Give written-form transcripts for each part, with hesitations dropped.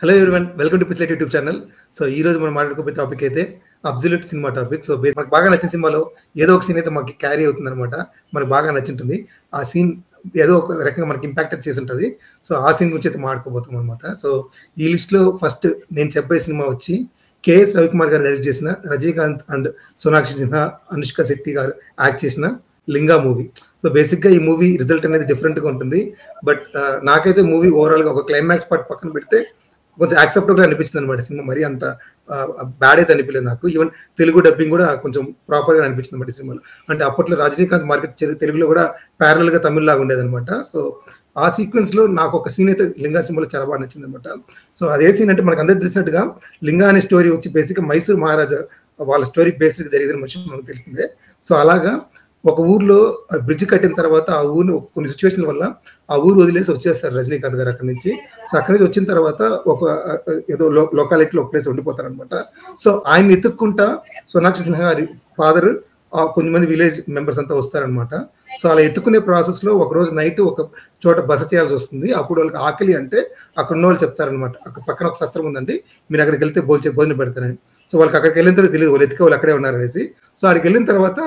Hello everyone, welcome to Pitchlight YouTube channel. So ఈ రోజు మనం మాట్లాడుకోబోయే టాపిక్ అయితే అబ్సల్యూట్ సినిమా టాపిక్. సో మనకు బాగా నచ్చిన సినిమాలో ఏదో ఒక సీన్ అయితే మనకి క్యారీ అవుతుంది అనమాట. మనకు బాగా నచ్చుంటుంది ఆ సీన్, ఏదో ఒక రకంగా మనకి ఇంపాక్ట్ చేసి ఉంటుంది. సో ఆ సీన్ గురించి అయితే మాట్లాడుకోబోతాం అనమాట. సో ఈ లిస్ట్లో ఫస్ట్ నేను చెప్పే సినిమా వచ్చి కేఎస్ రవికుమార్ గారు డైరెక్ట్ చేసిన, రజనీకాంత్ అండ్ సోనాక్షి సిన్హా, అనుష్క శెట్టి గారు యాక్ట్ చేసిన లింగా మూవీ. సో బేసిక్గా ఈ మూవీ రిజల్ట్ అనేది డిఫరెంట్గా ఉంటుంది. బట్ నాకైతే మూవీ ఓవరాల్గా ఒక క్లైమాక్స్ పార్ట్ పక్కన పెడితే కొంచెం యాక్సెప్టబుల్ అనిపించింది అనమాట. సినిమా మరీ అంత బ్యాడ్ అయితే అనిపించలేదు నాకు. ఈవెన్ తెలుగు డబ్బింగ్ కూడా కొంచెం ప్రాపర్గా అనిపించింది అనమాట ఈ సినిమాలో. అంటే అప్పట్లో రజనీకాంత్ మార్కెట్ తెలుగులో కూడా ప్యారల్గా తమిళ్ లాగా ఉండేది అనమాట. సో ఆ సీక్వెన్స్ లో నాకు ఒక సీన్ అయితే లింగా సినిమాలో చాలా బాగా నచ్చింది అనమాట. సో అదే సీన్ అంటే మనకు అందరికి తెలిసినట్టుగా లింగా అనే స్టోరీ వచ్చి బేసిక్గా మైసూర్ మహారాజా వాళ్ళ స్టోరీ బేస్డ్ జరిగిన విషయం మనకు తెలిసిందే. సో అలాగా ఒక ఊర్లో బ్రిడ్జ్ కట్టిన తర్వాత ఆ ఊరిని కొన్ని సిచ్యువేషన్ల వల్ల ఆ ఊరు వదిలేసి వచ్చేస్తారు రజనీకాంత్ గారు అక్కడి నుంచి. సో అక్కడి నుంచి వచ్చిన తర్వాత ఒక ఏదో లొకాలిటీలో ఒక ప్లేస్ ఉండిపోతారు అనమాట. సో ఆయన ఎత్తుక్కుంటా సోనాక్షి సిన్హా గారి ఫాదర్ కొంతమంది విలేజ్ మెంబర్స్ అంతా వస్తారనమాట. సో అలా ఎత్తుకునే ప్రాసెస్ లో ఒక రోజు నైట్ ఒక చోట బస చేయాల్సి వస్తుంది. అప్పుడు వాళ్ళకి ఆకలి అంటే అక్కడ ఉన్న వాళ్ళు చెప్తారనమాట, అక్కడ పక్కన ఒక సత్రం ఉందండి, మీరు అక్కడికి వెళ్తే భోజనం పెడతారని. సో వాళ్ళకి అక్కడికి వెళ్ళిన తర్వాత తెలియదు వాళ్ళు ఎత్తుకే వాళ్ళు అక్కడే ఉన్నారనేసి. సో అక్కడికి వెళ్ళిన తర్వాత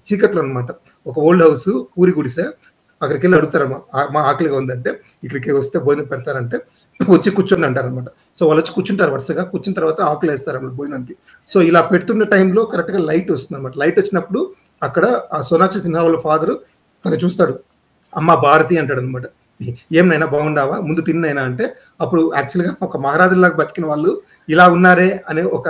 చీకట్లో అనమాట ఒక ఓల్డ్ హౌస్ పూరి గుడిసె, అక్కడికి వెళ్ళి అడుగుతారమ్మా మా ఆకలిగా ఉందంటే, ఇక్కడికి వస్తే భోజనం పెడతారంటే వచ్చి కూర్చొని అంటారనమాట. సో వాళ్ళు వచ్చి కూర్చుంటారు, వరుసగా కూర్చున్న తర్వాత ఆకలి వేస్తారన్నమాట భోజనానికి. సో ఇలా పెడుతున్న టైంలో కరెక్ట్గా లైట్ వస్తుంది అనమాట. లైట్ వచ్చినప్పుడు అక్కడ ఆ సోనాక్షి సిన్హా వాళ్ళ ఫాదరు తను చూస్తాడు, అమ్మ భారతి అంటాడు అనమాట. ఏమైనా బాగుండావా, ముందు తిన్నైనా అంటే, అప్పుడు యాక్చువల్గా ఒక మహారాజులాగా బతికిన వాళ్ళు ఇలా ఉన్నారే అనే ఒక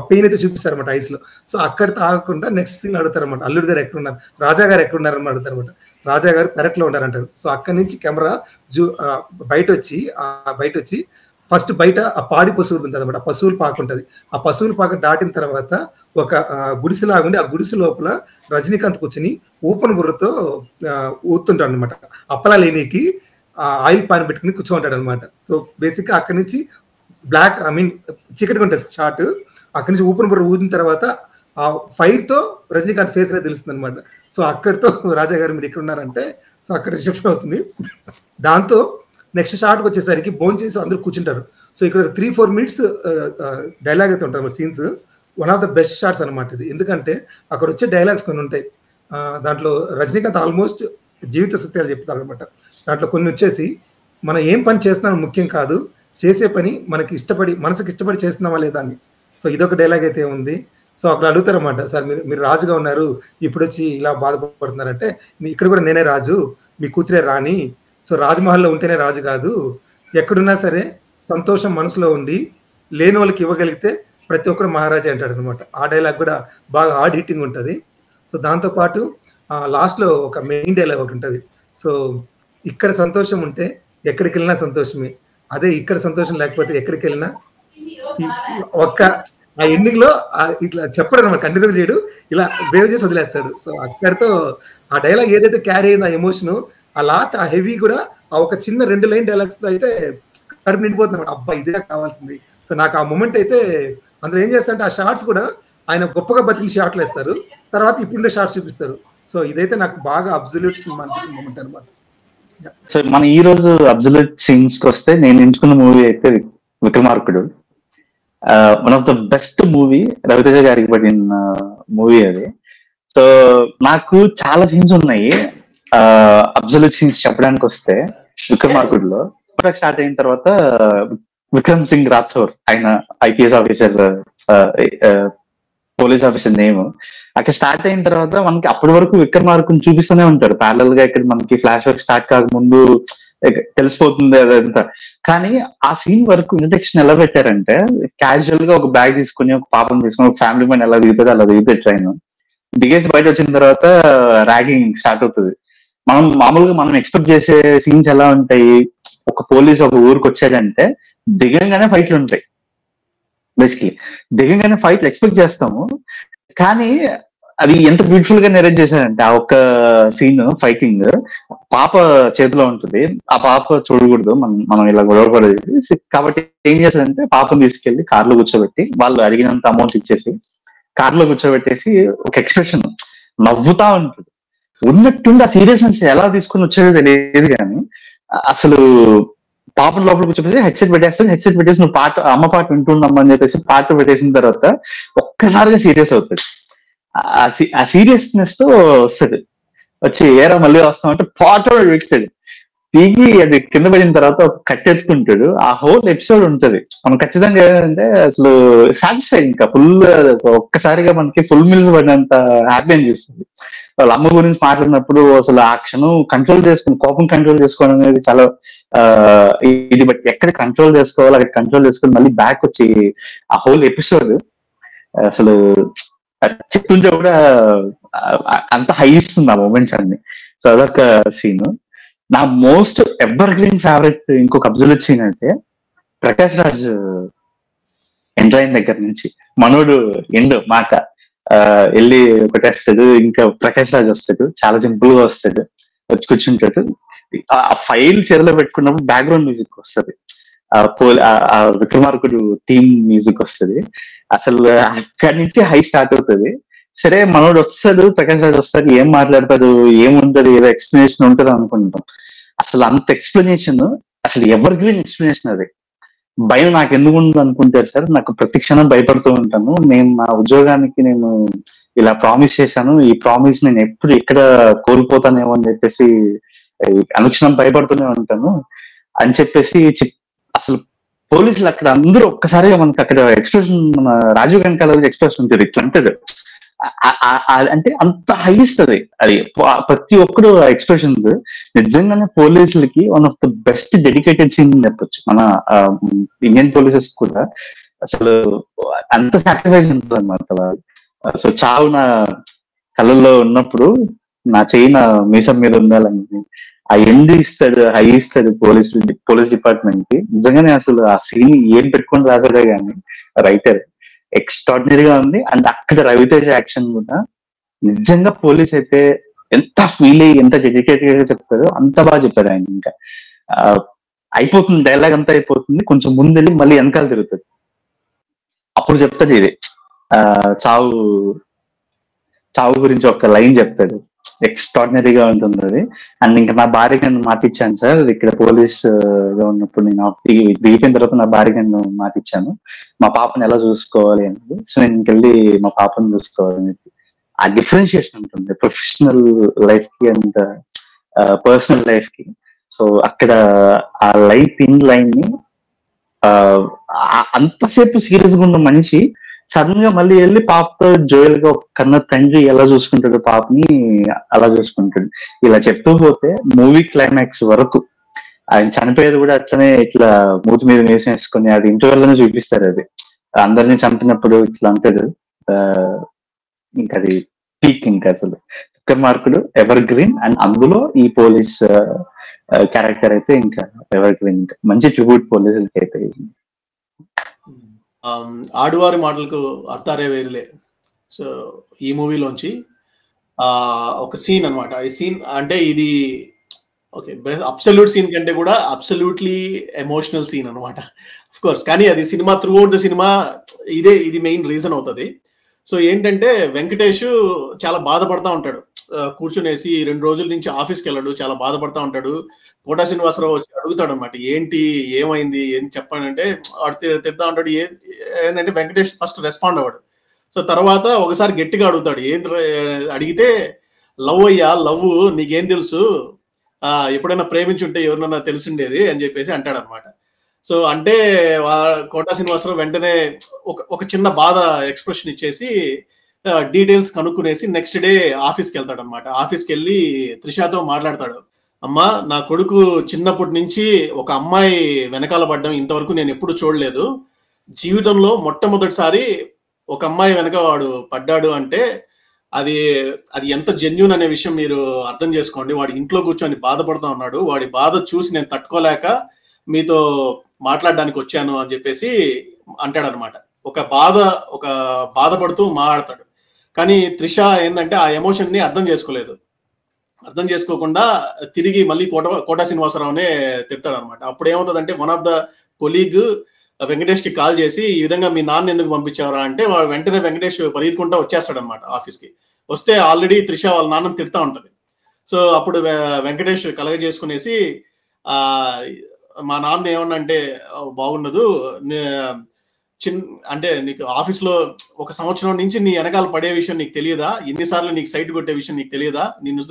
పెయిన్ అయితే చూపిస్తారన్నమాట ఐస్ లో. సో అక్కడితో ఆగకుండా నెక్స్ట్ సీన్ అడుగుతారన్నమాట, అల్లుడు గారు ఎక్కడున్నారు, రాజా గారు ఎక్కడున్నారని అడుగుతారన్నమాట. రాజా గారు పెరట్లో ఉన్నారంటారు. సో అక్కడి నుంచి కెమెరా బయట వచ్చి ఫస్ట్ బయట ఆ పాడి పశువులు ఉంటుంది అనమాట, ఆ పశువులు పాక ఉంటుంది. ఆ పశువులు పాక దాటిన తర్వాత ఒక గుడిసెలాగుండి ఆ గుడిసె లోపల రజనీకాంత్ కూర్చొని ఓపెన్ బుర్రతో ఊతుంటాడు అనమాట. అప్పలా లేనికి ఆయిల్ పాన్ పెట్టుకుని కూర్చోంటాడు అనమాట. సో బేసిక్గా అక్కడి నుంచి బ్లాక్ చీకటిగా ఉంటుంది షార్ట్. అక్కడి నుంచి ఓపెన్ బుర్ర ఊదిన తర్వాత ఆ ఫైర్ తో రజనీకాంత్ ఫేస్ అనేది తెలుస్తుంది అనమాట. సో అక్కడితో రాజా గారు మీరు ఇక్కడ ఉన్నారంటే, సో అక్కడ రిసెప్షన్ అవుతుంది. దాంతో నెక్స్ట్ షార్ట్కి వచ్చేసరికి భోజనం చేసి అందరూ కూర్చుంటారు. సో ఇక్కడ 3-4 minutes డైలాగ్ అయితే ఉంటారు scenes. One of the best shorts అనమాట ఇది. ఎందుకంటే అక్కడ వచ్చే డైలాగ్స్ కొన్ని ఉంటాయి. దాంట్లో రజనీకాంత్ ఆల్మోస్ట్ జీవిత సత్యాలు చెప్తారు అనమాట. దాంట్లో కొన్ని వచ్చేసి, మనం ఏం పని చేస్తున్నామో ముఖ్యం కాదు, చేసే పని మనసుకి ఇష్టపడి చేస్తున్నామా లేదా అని. సో ఇదొక డైలాగ్ అయితే ఉంది. సో అక్కడ అడుగుతారు అనమాట, సార్ మీరు రాజుగా ఉన్నారు, ఇప్పుడు వచ్చి ఇలా బాధపడుతున్నారంటే, ఇక్కడ కూడా నేనే రాజు, మీ కూతురే రాణి. సో రాజ్మహల్లో ఉంటేనే రాజు కాదు, ఎక్కడున్నా సరే సంతోషం మనసులో ఉండి లేని వాళ్ళకి ఇవ్వగలిగితే ప్రతి ఒక్కరు మహారాజా అంటాడు అనమాట. ఆ డైలాగ్ కూడా బాగా హార్డ్ హిట్టింగ్ ఉంటుంది. సో దాంతోపాటు లాస్ట్లో ఒక మెయిన్ డైలాగ్ ఒకటి ఉంటుంది. సో ఇక్కడ సంతోషం ఉంటే ఎక్కడికి వెళ్ళినా సంతోషమే, అదే ఇక్కడ సంతోషం లేకపోతే ఎక్కడికి వెళ్ళినా ఒక్క ఆ ఎండింగ్ లో ఇట్లా చెప్పడం అనమాట, కంటిన్యూ చేయడు, ఇలా వేవ్ చేసి వదిలేస్తాడు. సో అక్కడితో ఆ డైలాగ్ ఏదైతే క్యారీ అయిందో ఆ ఎమోషన్, ఆ లాస్ట్ ఆ హెవీ కూడా ఆ ఒక చిన్న 2 లైన్ డైలాగ్స్ అయితే కడుపు నిండిపోతుంది అనమాట. అబ్బా ఇదే కావాల్సింది. సో నాకు ఆ మూమెంట్ అయితే, అందులో ఏం చేస్తారంటే ఆ షార్ట్స్ కూడా ఆయన గొప్పగా బతికి షార్ట్లు వేస్తారు, తర్వాత ఇప్పుడుండే షార్ట్స్ చూపిస్తారు. సో ఇదైతే నాకు బాగా అబ్సల్యూట్ సినిమా అనిపించిన మూమెంట్ అనమాట. సో మన ఈ రోజు అబ్సల్యూట్ సీన్స్ కి వస్తే, నేను ఎంచుకున్న మూవీ అయితే Vikramarkudu. One of the best movie, Raviteja గారికి పడిన మూవీ అది. సో నాకు చాలా సీన్స్ ఉన్నాయి అబ్సల్యూట్ సీన్స్ చెప్పడానికి వస్తే. విక్రమార్కుడులో స్టార్ట్ అయిన తర్వాత విక్రమ్ సింగ్ రాథోర్, ఆయన IPS officer, police officer name. అక్కడ స్టార్ట్ అయిన తర్వాత మనకి అప్పటి వరకు విక్రమార్కుని చూపిస్తూనే ఉంటారు ప్యారల్ గా. ఇక్కడ మనకి ఫ్లాష్ వర్క్ స్టార్ట్ కాకముందు తెలిసిపోతుంది అదంతా. కానీ ఆ సీన్ వరకు ఇంట్రడక్షన్ ఎలా పెట్టారంటే, క్యాజువల్ గా ఒక బ్యాగ్ తీసుకుని, ఒక పాపం తీసుకుని, ఒక ఫ్యామిలీ మ్యాన్ ఎలా దిగుతుంది అలా దిగుతుంది ట్రైన్. దిగేసి బయట వచ్చిన తర్వాత ర్యాగింగ్ స్టార్ట్ అవుతుంది. మనం ఎక్స్పెక్ట్ చేసే సీన్స్ ఎలా ఉంటాయి, ఒక పోలీస్ ఒక ఊరికి వచ్చాడంటే దిగంగానే ఫైట్లు ఉంటాయి. బేసిక్లీ దిగంగానే ఫైట్లు ఎక్స్పెక్ట్ చేస్తాము, కానీ అది ఎంత బ్యూటిఫుల్ గా నెరేట్ చేశారంటే, ఆ ఒక్క సీన్ ఫైటింగ్ పాప చేతిలో ఉంటుంది. ఆ పాప చూడకూడదు, మనం ఇలా గొడవపడేది కాబట్టి ఏం చేశారంటే, పాపను తీసుకెళ్లి కార్లో కూర్చోబెట్టి, వాళ్ళు అడిగినంత అమౌంట్ ఇచ్చేసి కార్లో కూర్చోబెట్టేసి ఒక ఎక్స్ప్రెషన్ నవ్వుతా ఉంటుంది. ఉన్నట్టుండి ఆ సీరియస్నెస్ ఎలా తీసుకుని వచ్చేది తెలియదు, కానీ అసలు పాపను లోపల కూర్చోపేసి హెడ్సెట్ పెట్టేస్తాను. హెడ్సెట్ పెట్టేసి నువ్వు పాట అమ్మ పాట వింటున్నామని అని చెప్పేసి పాట పెట్టేసిన తర్వాత ఒక్కసారిగా సీరియస్ అవుతుంది. ఆ సీరియస్నెస్ తో వస్తుంది. వచ్చి ఏరా మళ్ళీ వస్తామంటే పాట పెడతాడు. పీకి అది కింద పడిన తర్వాత ఒక కట్టెత్తుకుంటాడు. ఆ హోల్ ఎపిసోడ్ ఉంటది. మనం ఖచ్చితంగా ఏంటంటే అసలు సాటిస్ఫై ఇంకా ఫుల్ ఒక్కసారిగా మనకి ఫుల్ మిల్స్ పడినంత హ్యాపీ అనిపిస్తుంది. వాళ్ళ అమ్మ గురించి మాట్లాడినప్పుడు అసలు ఆ క్షణం కంట్రోల్ చేసుకుని కోపం కంట్రోల్ చేసుకోవడం అనేది చాలా ఇది. బట్ ఎక్కడ కంట్రోల్ చేసుకోవాలి అక్కడ కంట్రోల్ చేసుకుని మళ్ళీ బ్యాక్ వచ్చి ఆ హోల్ ఎపిసోడ్ అసలు చెప్తుంటే కూడా అంత హై ఇస్తుంది ఆ మూమెంట్స్ అన్ని. సో అదొక సీన్. నా మోస్ట్ ఎవర్ గ్రీన్ ఫేవరెట్ ఇంకొక అబ్జర్వ్ సీన్ అంటే ప్రకాష్ రాజ్ ఎంటర్ అయిన దగ్గర నుంచి మనోడు ఎండు మాట వెళ్ళి కొట్టేస్తాడు. ఇంకా ప్రకాష్ రాజ్ వస్తాడు, చాలా సింపుల్ గా వస్తాడు, వచ్చి కూర్చుంటాడు. ఆ ఫైల్ చీరలో పెట్టుకున్నప్పుడు బ్యాక్గ్రౌండ్ మ్యూజిక్ వస్తుంది, ఆ విక్రమార్కుడు థీమ్ మ్యూజిక్ వస్తుంది. అసలు అక్కడి నుంచి హై స్టార్ట్ అవుతుంది. సరే మనోడు వస్తాడు, ప్రకాష్ రాజ్ వస్తాడు, ఏం మాట్లాడతాడు, ఏముంటది, ఏదో ఎక్స్ప్లెనేషన్ ఉంటుంది అనుకుంటాం. అసలు అంత ఎక్స్ప్లెనేషన్, అసలు ఎవర్ గ్రీన్ ఎక్స్ప్లెనేషన్ అది. భయం నాకు ఎందుకు ఉంది అనుకుంటారు సార్, నాకు ప్రతి క్షణం భయపడుతూ ఉంటాను. నేను నా ఉద్యోగానికి నేను ఇలా ప్రామిస్ చేశాను, ఈ ప్రామిస్ నేను ఎప్పుడు ఎక్కడ కోల్పోతానేమో అని చెప్పేసి అనుక్షణం భయపడుతూనే ఉంటాను అని చెప్పేసి అసలు పోలీసులు అక్కడ అందరూ ఒక్కసారిగా మనకి అక్కడ ఎక్స్ప్రెషన్, మన రాజీవ్ వెనకాల ఎక్స్ప్రెషన్ ఉంటుంది, ఇట్లా ఉంటుంది. అంటే అంత హైయెస్ట్ అది ప్రతి ఒక్కరు ఎక్స్ప్రెషన్స్. నిజంగానే పోలీసులకి one of the best dedicated scene చెప్పొచ్చు మన ఇండియన్ పోలీసెస్ కూడా. అసలు అంత సాక్రిఫైస్ ఉంటుంది అనమాట. సో చావు నా కళ్ళల్లో ఉన్నప్పుడు నా చెయ్యి నా మీసం మీద ఉండాలని ఆ ఎండ్ ఇస్తాడు, హై ఇస్తాడు పోలీస్ డిపార్ట్మెంట్ కి. నిజంగానే అసలు ఆ సీన్ ఏం పెట్టుకొని రాసాడే కానీ రైటర్ ఎక్స్ట్రాడినరీగా ఉంది. అండ్ అక్కడ రవితేజ యాక్షన్ కూడా నిజంగా పోలీస్ అయితే ఎంత ఫీల్ అయ్యి ఎంత డెడికేటెడ్ గా చెప్తారో అంత బాగా చెప్పారు ఆయన. ఇంకా అయిపోతుంది డైలాగ్ అంతా అయిపోతుంది, కొంచెం ముందెళ్ళి మళ్ళీ వెనకాల తిరుగుతుంది, అప్పుడు చెప్తాడు ఇది చావు గురించి ఒక లైన్ చెప్తాడు, ఎక్స్ట్రాడినరీగా ఉంటుంది అది. అండ్ ఇంకా నా భార్యకి నేను మాటిచ్చాను సార్, ఇక్కడ పోలీస్ గా ఉన్నప్పుడు నేను దిగిపోయిన తర్వాత నా భార్యకి నేను మాటిచ్చాను, మా పాపని ఎలా చూసుకోవాలి అనేది. సో నేను ఇంకెళ్ళి మా పాపని చూసుకోవాలని. ఆ డిఫరెన్షియేషన్ ఉంటుంది ప్రొఫెషనల్ లైఫ్ కి అండ్ పర్సనల్ లైఫ్ కి. సో అక్కడ ఆ థిన్ లైన్ ని అంతసేపు సీరియస్ గా ఉన్న మనిషి సడన్ గా మళ్ళీ వెళ్ళి పాపతో జోయల్ గా కన్న తండ్రి ఎలా చూసుకుంటాడు పాపని అలా చూసుకుంటాడు. ఇలా చెప్తూ పోతే మూవీ క్లైమాక్స్ వరకు ఆయన చనిపోయేది కూడా అట్లనే ఇట్లా మూతి మీద వేసేసుకుని అది ఇంటర్వెల్ లోనే చూపిస్తారు. అది అందరినీ చంపినప్పుడు ఇట్లా అంటాడు. ఇంకా అది పీక్. ఇంకా అసలు విక్రమార్కుడు ఎవర్ గ్రీన్. అండ్ అందులో ఈ పోలీస్ క్యారెక్టర్ అయితే ఇంకా ఎవర్ గ్రీన్. ఇంకా మంచి ట్రిబ్యూట్ పోలీసులకి అయితే. ఆడువారి మాటలకు అర్థారే వేరులే. సో ఈ మూవీలోంచి ఒక సీన్ అనమాట. ఈ సీన్ అంటే ఇది ఓకే అబ్సల్యూట్ సీన్ కంటే కూడా అబ్సల్యూట్లీ ఎమోషనల్ సీన్ అనమాట. ఆఫ్ కోర్స్, కానీ అది cinema through out the cinema ఇది మెయిన్ రీజన్ అవుతుంది. సో ఏంటంటే వెంకటేష్ చాలా బాధపడతా ఉంటాడు, కూర్చునేసి 2 రోజుల నుంచి ఆఫీస్కి వెళ్ళాడు, చాలా బాధపడతా ఉంటాడు. కోటా శ్రీనివాసరావు వచ్చి అడుగుతాడు అనమాట, ఏంటి ఏమైంది ఏం చెప్పానంటే వాడు తిడతా ఉంటాడు. ఏంటంటే వెంకటేష్ ఫస్ట్ రెస్పాండ్ అవ్వడు. సో తర్వాత ఒకసారి గట్టిగా అడుగుతాడు, అడిగితే లవ్ అయ్యా లవ్ నీకేం తెలుసు, ఎప్పుడైనా ప్రేమించుంటే ఎవరినైనా తెలిసిండేది అని చెప్పేసి అంటాడు అనమాట. సో అంటే కోటా శ్రీనివాసరావు వెంటనే ఒక చిన్న బాధ ఎక్స్ప్రెషన్ ఇచ్చేసి డీటెయిల్స్ కనుక్కునేసి నెక్స్ట్ డే ఆఫీస్కి వెళ్తాడు అనమాట. ఆఫీస్కి వెళ్ళి త్రిషాతో మాట్లాడతాడు. అమ్మా, నా కొడుకు చిన్నప్పటి నుంచి ఒక అమ్మాయి వెనకాల పడ్డం ఇంతవరకు నేను ఎప్పుడు చూడలేదు. జీవితంలో మొట్టమొదటిసారి ఒక అమ్మాయి వెనక వాడు పడ్డాడు అంటే అది ఎంత జెన్యూన్ అనే విషయం మీరు అర్థం చేసుకోండి. వాడి ఇంట్లో కూర్చొని బాధపడుతూ ఉన్నాడు, వాడి బాధ చూసి నేను తట్టుకోలేక మీతో మాట్లాడడానికి వచ్చాను అని చెప్పేసి అంటాడు అనమాట. ఒక బాధపడుతూ మాట్లాడతాడు. కానీ త్రిష ఏంటంటే ఆ ఎమోషన్ ని అర్థం చేసుకోకుండా తిరిగి మళ్ళీ కోటా శ్రీనివాసరావునే తిడతాడు అనమాట. అప్పుడు ఏమవుతుందంటే one of the colleague Venkatesh కి కాల్ చేసి ఈ విధంగా మీ నాన్న ఎందుకు పంపించారా అంటే వాడు వెంటనే వెంకటేష్ పరిగెత్తుకుంటా వచ్చేస్తాడు అనమాట ఆఫీస్కి. వస్తే ఆల్రెడీ త్రిష వాళ్ళ నాన్నని తిడతా ఉంటది. సో అప్పుడు వెంకటేష్ కలగజేసుకునేసి మా నాన్న ఏమన్నా అంటే బాగుండదు, అంటే నీకు ఆఫీస్లో 1 సంవత్సరం నుంచి నీ వెనకాల పడే విషయం నీకు తెలియదా, ఎన్నిసార్లు నీకు సైట్ కొట్టే విషయం నీకు తెలియదా, నిన్ను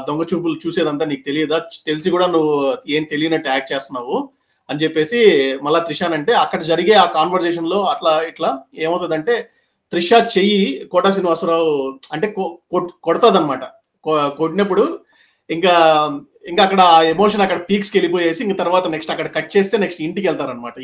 దొంగ చూపులు చూసేదంతా నీకు తెలియదా, తెలిసి కూడా నువ్వు ఏం తెలియనట్టు యాక్ట్ చేస్తున్నావు అని చెప్పేసి మళ్ళా త్రిషాన్ అంటే, అక్కడ జరిగే ఆ కాన్వర్జేషన్ లో అట్లా ఇట్లా ఏమవుతుందంటే త్రిష చెయ్యి కోటా శ్రీనివాసరావు అంటే కొడుతుంది అనమాట. కొట్టినప్పుడు ఇంకా అక్కడ ఆ ఎమోషన్ అక్కడ పీక్స్కి వెళ్ళిపోయేసి ఇంక తర్వాత నెక్స్ట్ అక్కడ కట్ చేస్తే నెక్స్ట్ ఇంటికి వెళ్తారనమాట.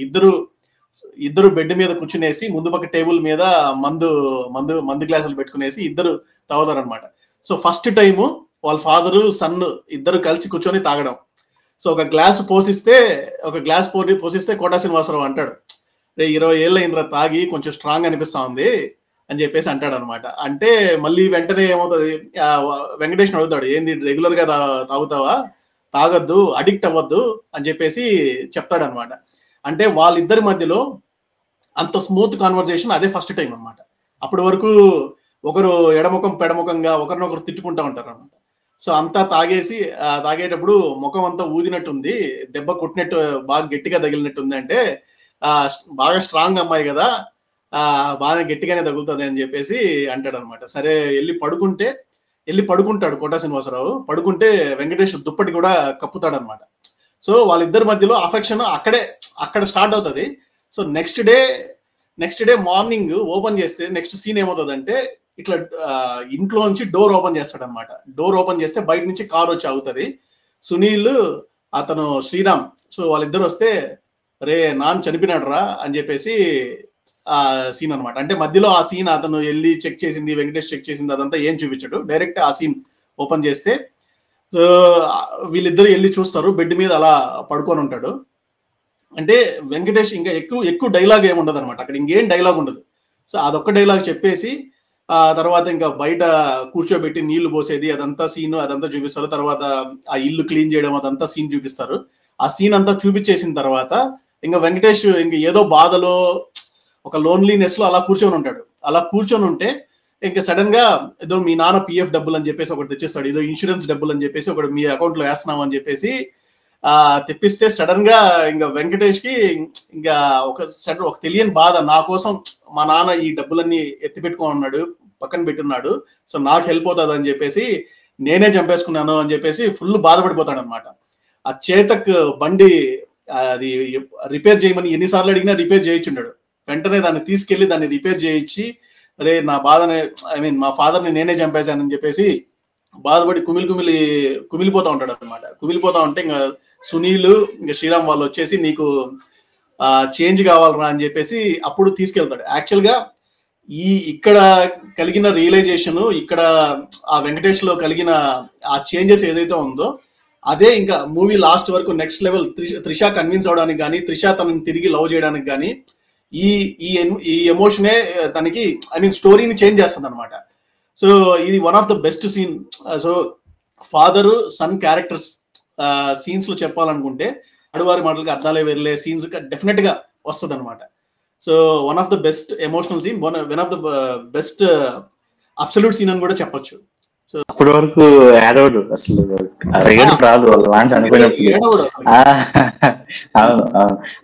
ఇద్దరు బెడ్ మీద కూర్చునేసి ముందు పక్క టేబుల్ మీద మందు గ్లాసులు పెట్టుకునేసి ఇద్దరు తాగుతారనమాట. సో ఫస్ట్ టైము వాళ్ళ ఫాదరు సన్ ఇద్దరు కలిసి కూర్చొని తాగడం. సో ఒక గ్లాస్ పోసిస్తే కోటా శ్రీనివాసరావు అంటాడు, 20 ఏళ్ళ ఇంద్ర తాగి కొంచెం స్ట్రాంగ్ అనిపిస్తా ఉంది అని చెప్పేసి అంటాడు అనమాట. అంటే మళ్ళీ వెంటనే ఏమవుతుంది, వెంకటేష్ అడుగుతాడు, ఏంది రెగ్యులర్ గా తాగుతావా, తాగొద్దు, అడిక్ట్ అవ్వద్దు అని చెప్పేసి చెప్తాడనమాట. అంటే వాళ్ళిద్దరి మధ్యలో అంత స్మూత్ కాన్వర్జేషన్ అదే ఫస్ట్ టైం అనమాట. అప్పటి వరకు ఒకరు ఎడముఖం పెడముఖంగా ఒకరినొకరు తిట్టుకుంటా ఉంటారు అనమాట. సో అంతా తాగేటప్పుడు ముఖం అంతా ఊదినట్టుంది, దెబ్బ కొట్టినట్టు బాగా గట్టిగా తగిలినట్టుంది, అంటే బాగా స్ట్రాంగ్ అమ్మాయి కదా, బాగా గట్టిగానే తగులుతుంది అని చెప్పేసి అంటాడు అనమాట. సరే వెళ్ళి పడుకుంటాడు కోటా శ్రీనివాసరావు. పడుకుంటే వెంకటేష్ దుప్పటి కూడా కప్పుతాడు అనమాట. సో వాళ్ళిద్దరి మధ్యలో అఫెక్షన్ అక్కడ స్టార్ట్ అవుతుంది. So next day morning open చేస్తే నెక్స్ట్ సీన్ ఏమవుతుందంటే, ఇట్లా ఇంట్లో నుంచి డోర్ ఓపెన్ చేస్తాడు అనమాట. డోర్ ఓపెన్ చేస్తే బయట నుంచి కార్ వచ్చి ఆగుతుంది. సునీల్ అతను శ్రీరామ్, సో వాళ్ళిద్దరు వస్తే, రే నాన్న చనిపోయినాడు రా అని చెప్పేసి ఆ సీన్ అనమాట. అంటే మధ్యలో ఆ సీన్ అతను వెళ్ళి చెక్ చేసింది, వెంకటేష్ చెక్ చేసింది అదంతా ఏం చూపించాడు, డైరెక్ట్ ఆ సీన్ ఓపెన్ చేస్తే సో వీళ్ళిద్దరు వెళ్ళి చూస్తారు, బెడ్ మీద అలా పడుకొని ఉంటాడు. అంటే వెంకటేష్ ఇంకా ఎక్కువ డైలాగ్ ఏమి ఉండదు అనమాట, అక్కడ ఇంకేం డైలాగ్ ఉండదు. సో అదొక్క డైలాగ్ చెప్పేసి ఆ తర్వాత ఇంకా బయట కూర్చోబెట్టి నీళ్లు పోసేది అదంతా చూపిస్తారు. తర్వాత ఆ ఇల్లు క్లీన్ చేయడం అదంతా సీన్ చూపిస్తారు. ఆ సీన్ అంతా చూపించేసిన తర్వాత ఇంకా వెంకటేష్ ఇంక ఏదో బాధలో ఒక లోన్లీనెస్ లో అలా కూర్చొని ఉంటే ఇంకా సడన్ గా ఏదో మీ నాన్న పిఎఫ్ డబ్బులు అని చెప్పేసి ఒకటి తెచ్చేస్తాడు, ఏదో ఇన్సూరెన్స్ డబ్బులు అని చెప్పేసి ఒకటి మీ అకౌంట్ లో వేస్తున్నాం అని చెప్పేసి తెప్పిస్తే సడన్ గా ఇంకా వెంకటేష్ కి ఇంకా ఒక తెలియని బాధ, నా కోసం మా నాన్న ఈ డబ్బులన్నీ ఎత్తి పెట్టుకొని ఉన్నాడు, పక్కన పెట్టున్నాడు, సో నాకు హెల్ప్ అవుతుంది అని చెప్పేసి నేనే చంపేసుకున్నాను అని చెప్పేసి ఫుల్ బాధపడిపోతాడు అనమాట. ఆ చేతక్ బండి అది రిపేర్ చేయమని ఎన్నిసార్లు అడిగినా రిపేర్ చేయించున్నాడు. వెంటనే దాన్ని తీసుకెళ్లి దాన్ని రిపేర్ చేయించి, అరే నా బాధని మా ఫాదర్ని నేనే చంపేశానని చెప్పేసి బాధపడి కుమిలిపోతా ఉంటాడు అనమాట. కుమిలిపోతా ఉంటే ఇంకా సునీల్ ఇంకా శ్రీరామ్ వాళ్ళు వచ్చేసి నీకు చేంజ్ కావాలరా అని చెప్పేసి అప్పుడు తీసుకెళ్తాడు. యాక్చువల్గా ఇక్కడ కలిగిన రియలైజేషన్, ఇక్కడ ఆ వెంకటేష్ లో కలిగిన ఆ చేంజెస్ ఏదైతే ఉందో అదే ఇంకా మూవీ లాస్ట్ వరకు నెక్స్ట్ లెవెల్ త్రిష కన్విన్స్ అవడానికి కానీ, త్రిష తనని తిరిగి లవ్ చేయడానికి కానీ ఈ ఎమోషనే తనకి స్టోరీని చేంజ్ చేస్తుంది అనమాట. సో ఇది one of the best scene. So father son characters scenes లో చెప్పాలనుకుంటే అడువారి మాటలకి అర్థాలే వేర్లే సీన్స్ డెఫినెట్ గా వస్తుంది అనమాట. So one of the best emotional scene, one of the best absolute scene అని కూడా చెప్పొచ్చు. సో అప్పటి వరకు ఏడవడు అసలు, రాదు లాంచ్ అనుకున్నప్పుడు.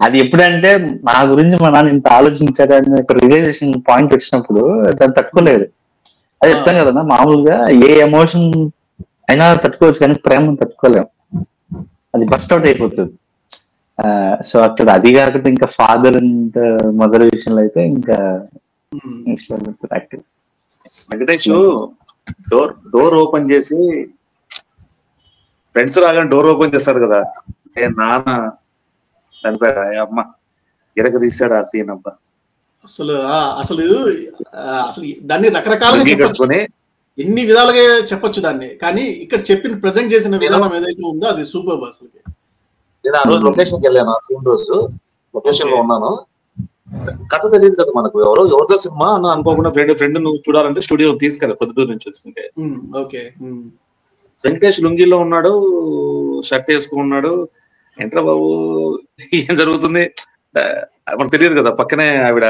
అది ఎప్పుడంటే నా గురించి మా నాన్న ఇంత ఆలోచించాడని ఒక రియలైజేషన్ పాయింట్ వచ్చినప్పుడు దాన్ని తట్టుకోలేదు. అది చెప్తాను కదా, మామూలుగా ఏ ఎమోషన్ అయినా తట్టుకోవచ్చు కానీ ప్రేమను తట్టుకోలేము, అది బస్ట్ అవుట్ అయిపోతుంది. సో అక్కడ అది కాకుండా ఇంకా ఫాదర్ అండ్ మదర్ విషయంలో అయితే ఇంకా వెంకటేష్ డోర్ ఓపెన్ చేసి ఫ్రెండ్స్ రాగానే డోర్ ఓపెన్ చేస్తాడు కదా, నాన్న చనిపోయాడు అమ్మ ఇరగ తీసాడు ఆ సీన్ అబ్బా. అసలు దాన్ని రకరకాలుగా చెప్పొచ్చు, ఎన్ని విధాలుగా చెప్పొచ్చు దాన్ని, కానీ ఇక్కడ చెప్పిన ప్రెజెంట్ చేసిన విధానం ఏదైతే ఉందో అది సూపర్. అసలు నేను ఆ రోజు లొకేషన్కి వెళ్ళాను, ఆ సీన్ రోజు లొకేషన్ లో ఉన్నాను, కథ తెలియదు కదా మనకు, ఎవరితో సినిమా అని అనుకోకుండా ఫ్రెండ్ నువ్వు చూడాలంటే స్టూడియో తీసుకెళ్ళి కొద్ది దూరం నుంచి వస్తుంటే వెంకటేష్ లుంగిలో ఉన్నాడు, షర్ట్ వేసుకున్నాడు, ఏంట్రా బాబు ఏం జరుగుతుంది మనకు తెలియదు కదా. పక్కనే ఆవిడ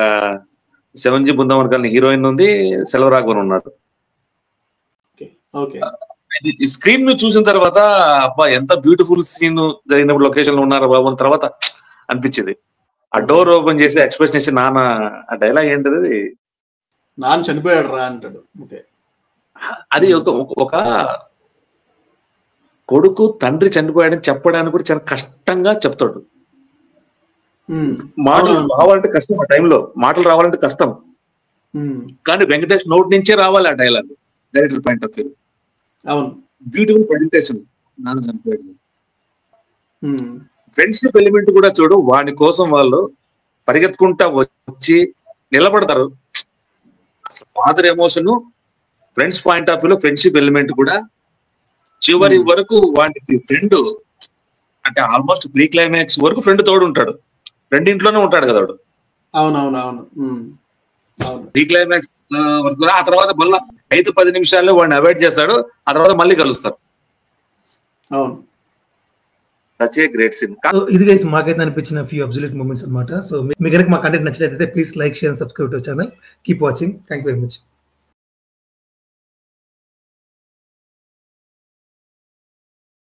7G బృందావన్ కాలనీ హీరోయిన్ ఉంది, సెల్వరాఘవన్ ఉన్నాడు. ఈ స్క్రీన్ ను చూసిన తర్వాత అబ్బా ఎంత బ్యూటిఫుల్ సీన్ జరిగినప్పుడు లొకేషన్ లో ఉన్నారు బాబు అని తర్వాత అనిపించింది. ఆ డోర్ ఓపెన్ చేసి ఎక్స్ప్రెషన్ ఇచ్చి నాన్న ఆ డైలాగ్ ఏంటది, నాన్న చనిపోయాడు రా అంటాడు. అంతే. అది ఒక కొడుకు తండ్రి చనిపోయాడని చెప్పడానికి కూడా చాలా కష్టంగా చెప్తాడు. మాటలు రావాలంటే కష్టం, ఆ టైంలో మాటలు రావాలంటే కష్టం. కానీ వెంకటేష్ నోటి నుంచే రావాలి ఆ dialogue, director point of view. అవును, బ్యూటిఫుల్ ప్రెజెంటేషన్. నాన్న చనిపోయాడు. ఫ్రెండ్షిప్ ఎలిమెంట్ కూడా చూడు, వాడి కోసం వాళ్ళు పరిగెత్తుకుంటా వచ్చి నిలబడతారు. అసలు father emotion, friends point of వ్యూలో ఫ్రెండ్షిప్ ఎలిమెంట్ కూడా చివరి వరకు వాడికి ఫ్రెండ్ అంటే ఆల్మోస్ట్ ప్రీ క్లైమాక్స్ వరకు ఫ్రెండ్ తోడు ఉంటాడు. ఫ్రెండ్ ఇంట్లోనే ఉంటాడు కదా వాడు. అవునవునవును. ప్రీ క్లైమాక్స్ వరకు. ఆ తర్వాత మళ్ళీ 5-10 నిమిషాల్లో వాడిని అవాయిడ్ చేస్తాడు. ఆ తర్వాత మళ్ళీ కలుస్తారు. అవును, సచ్ ఏ గ్రేట్ సీన్. ఇది గైస్ మాకైతే అనిపించిన ఫ్యూ అబ్సల్యూట్ మూమెంట్స్ అన్నమాట. సో మీకు కనుక మా కంటెంట్ నచ్చినట్లయితే please like, share, subscribe to channel. Keep watching. Thank you very much.